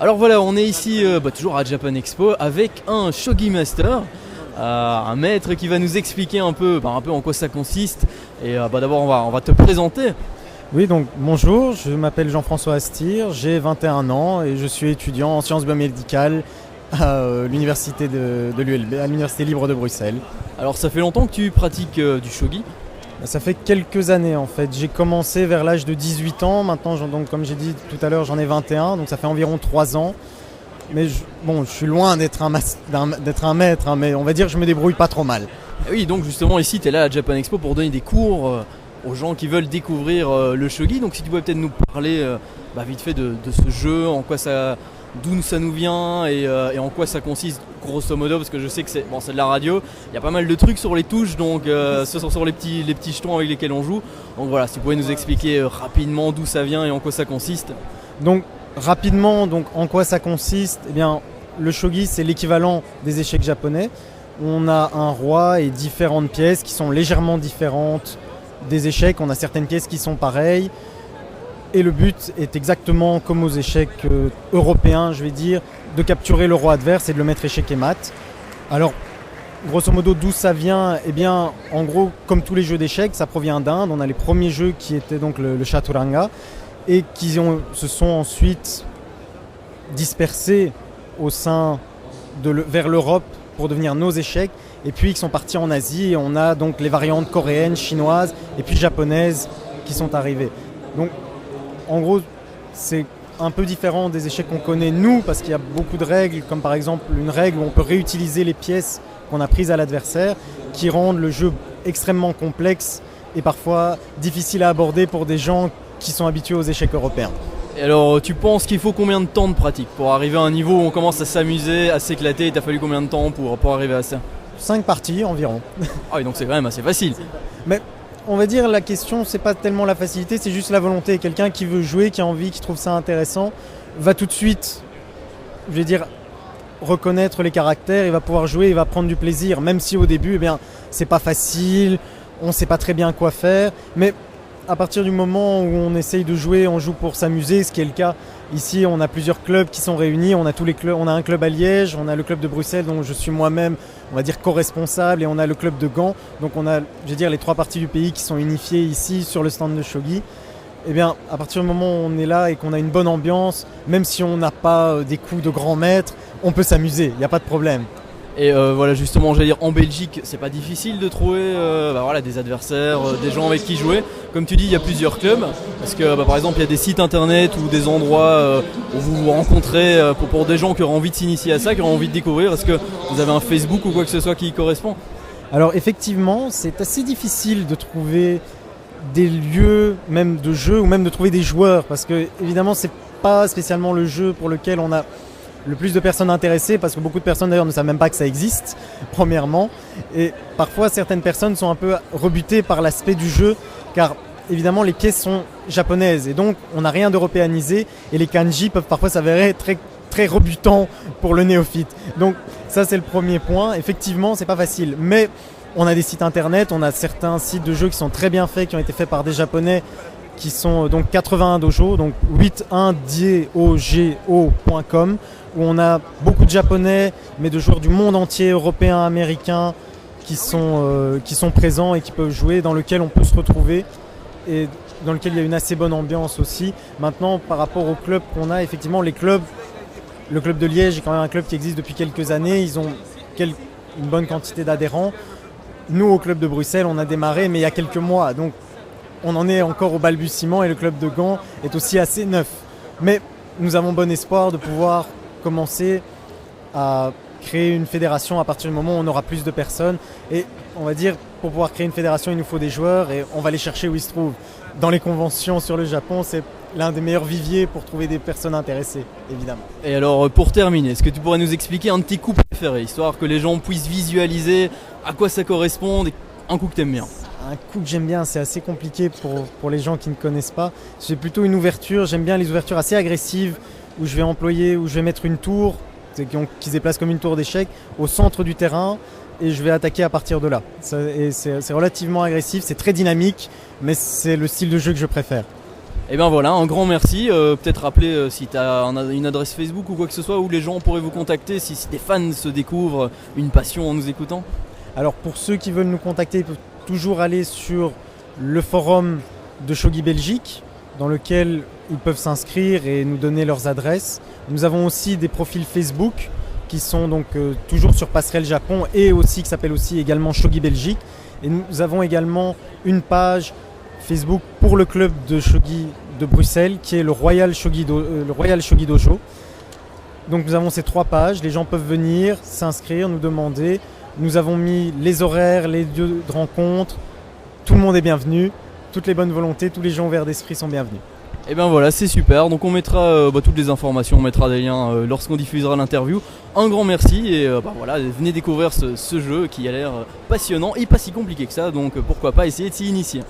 Alors voilà, on est ici toujours à Japan Expo avec un Shogi Master, un maître qui va nous expliquer un peu en quoi ça consiste. Et d'abord on va te présenter. Oui, donc bonjour, je m'appelle Jean-François Astir, j'ai 21 ans et je suis étudiant en sciences biomédicales à l'université de l'ULB, à l'Université libre de Bruxelles. Alors ça fait longtemps que tu pratiques du Shogi? Ça fait quelques années en fait, j'ai commencé vers l'âge de 18 ans, maintenant donc, comme j'ai dit tout à l'heure j'en ai 21, donc ça fait environ 3 ans. Mais je suis loin d'être un maître, hein, mais on va dire que je me débrouille pas trop mal. Et oui, donc justement ici tu es là à Japan Expo pour donner des cours aux gens qui veulent découvrir le Shogi. Donc si tu pouvais peut-être nous parler vite fait de ce jeu, d'où ça nous vient et en quoi ça consiste grosso modo, parce que je sais que c'est de la radio, il y a pas mal de trucs sur les touches, donc ce sont sur les petits jetons avec lesquels on joue. Donc voilà, si tu pouvais nous expliquer rapidement d'où ça vient et en quoi ça consiste. Donc rapidement, en quoi ça consiste? Eh bien, le shogi c'est l'équivalent des échecs japonais. On a un roi et différentes pièces qui sont légèrement différentes des échecs. On a certaines pièces qui sont pareilles. Et le but est exactement comme aux échecs européens, je vais dire, de capturer le roi adverse et de le mettre échec et mat. Alors, grosso modo, d'où ça vient? Eh bien, en gros, comme tous les jeux d'échecs, ça provient d'Inde. On a les premiers jeux qui étaient donc le chaturanga et qui se sont ensuite dispersés vers l'Europe pour devenir nos échecs. Et puis, ils sont partis en Asie et on a donc les variantes coréennes, chinoises et puis japonaises qui sont arrivées. Donc, en gros, c'est un peu différent des échecs qu'on connaît nous, parce qu'il y a beaucoup de règles, comme par exemple une règle où on peut réutiliser les pièces qu'on a prises à l'adversaire, qui rendent le jeu extrêmement complexe et parfois difficile à aborder pour des gens qui sont habitués aux échecs européens. Et alors, tu penses qu'il faut combien de temps de pratique pour arriver à un niveau où on commence à s'amuser, à s'éclater? T'as fallu combien de temps pour arriver à ça? 5 parties environ. Ah oui, donc c'est quand même assez facile. Mais on va dire la question, c'est pas tellement la facilité, c'est juste la volonté. Quelqu'un qui veut jouer, qui a envie, qui trouve ça intéressant, va tout de suite, reconnaître les caractères, il va pouvoir jouer, il va prendre du plaisir, même si au début, c'est pas facile, on sait pas très bien quoi faire, mais à partir du moment où on essaye de jouer, on joue pour s'amuser, ce qui est le cas. Ici, on a plusieurs clubs qui sont réunis, on a tous les clubs, on a un club à Liège, on a le club de Bruxelles dont je suis moi-même, on va dire co-responsable, et on a le club de Gand. Donc on a, les 3 parties du pays qui sont unifiées ici sur le stand de Shogi. Eh bien, à partir du moment où on est là et qu'on a une bonne ambiance, même si on n'a pas des coups de grand maître, on peut s'amuser, il n'y a pas de problème. Et justement, en Belgique, c'est pas difficile de trouver des adversaires, des gens avec qui jouer. Comme tu dis, il y a plusieurs clubs. Parce que par exemple, il y a des sites internet ou des endroits où vous vous rencontrez pour des gens qui auraient envie de s'initier à ça, qui auraient envie de découvrir. Est-ce que vous avez un Facebook ou quoi que ce soit qui y correspond? Alors effectivement, c'est assez difficile de trouver des lieux même de jeu ou même de trouver des joueurs. Parce que évidemment, c'est pas spécialement le jeu pour lequel on a le plus de personnes intéressées, parce que beaucoup de personnes d'ailleurs ne savent même pas que ça existe, premièrement. Et parfois certaines personnes sont un peu rebutées par l'aspect du jeu, car évidemment les pièces sont japonaises et donc on n'a rien d'européanisé et les kanji peuvent parfois s'avérer très, très rebutants pour le néophyte. Donc ça c'est le premier point. Effectivement c'est pas facile, mais on a des sites internet, on a certains sites de jeux qui sont très bien faits, qui ont été faits par des japonais, qui sont donc 81 dojo, donc 81dojo.com, où on a beaucoup de japonais, mais de joueurs du monde entier, européens, américains, qui sont présents et qui peuvent jouer, dans lequel on peut se retrouver et dans lequel il y a une assez bonne ambiance aussi. Maintenant, par rapport aux clubs qu'on a, effectivement, le club de Liège est quand même un club qui existe depuis quelques années, ils ont une bonne quantité d'adhérents. Nous, au club de Bruxelles, on a démarré, mais il y a quelques mois, donc on en est encore au balbutiement et le club de Gand est aussi assez neuf. Mais nous avons bon espoir de pouvoir commencer à créer une fédération à partir du moment où on aura plus de personnes. Et on va dire, pour pouvoir créer une fédération, il nous faut des joueurs et on va les chercher où ils se trouvent. Dans les conventions sur le Japon, c'est l'un des meilleurs viviers pour trouver des personnes intéressées, évidemment. Et alors, pour terminer, est-ce que tu pourrais nous expliquer un de tes coups préférés, histoire que les gens puissent visualiser à quoi ça correspond, un coup que tu aimes bien? Un coup que j'aime bien, c'est assez compliqué pour les gens qui ne connaissent pas. C'est plutôt une ouverture, j'aime bien les ouvertures assez agressives où je vais mettre une tour qui se déplace comme une tour d'échecs au centre du terrain et je vais attaquer à partir de là. C'est relativement agressif, c'est très dynamique, mais c'est le style de jeu que je préfère. Et bien voilà, un grand merci. Peut-être rappeler si tu as une adresse Facebook ou quoi que ce soit où les gens pourraient vous contacter si des fans se découvrent une passion en nous écoutant. Alors pour ceux qui veulent nous contacter, ils peuvent toujours aller sur le forum de Shogi Belgique, dans lequel ils peuvent s'inscrire et nous donner leurs adresses. Nous avons aussi des profils Facebook qui sont donc toujours sur Passerelle Japon et aussi qui s'appelle aussi également Shogi Belgique. Et nous avons également une page Facebook pour le club de Shogi de Bruxelles qui est le Royal Shogi Dojo. Donc nous avons ces 3 pages, les gens peuvent venir, s'inscrire, nous demander. Nous avons mis les horaires, les lieux de rencontre, tout le monde est bienvenu, toutes les bonnes volontés, tous les gens ouverts d'esprit sont bienvenus. Et bien voilà, c'est super. Donc on mettra toutes les informations, on mettra des liens lorsqu'on diffusera l'interview. Un grand merci et voilà, venez découvrir ce jeu qui a l'air passionnant et pas si compliqué que ça, donc pourquoi pas essayer de s'y initier.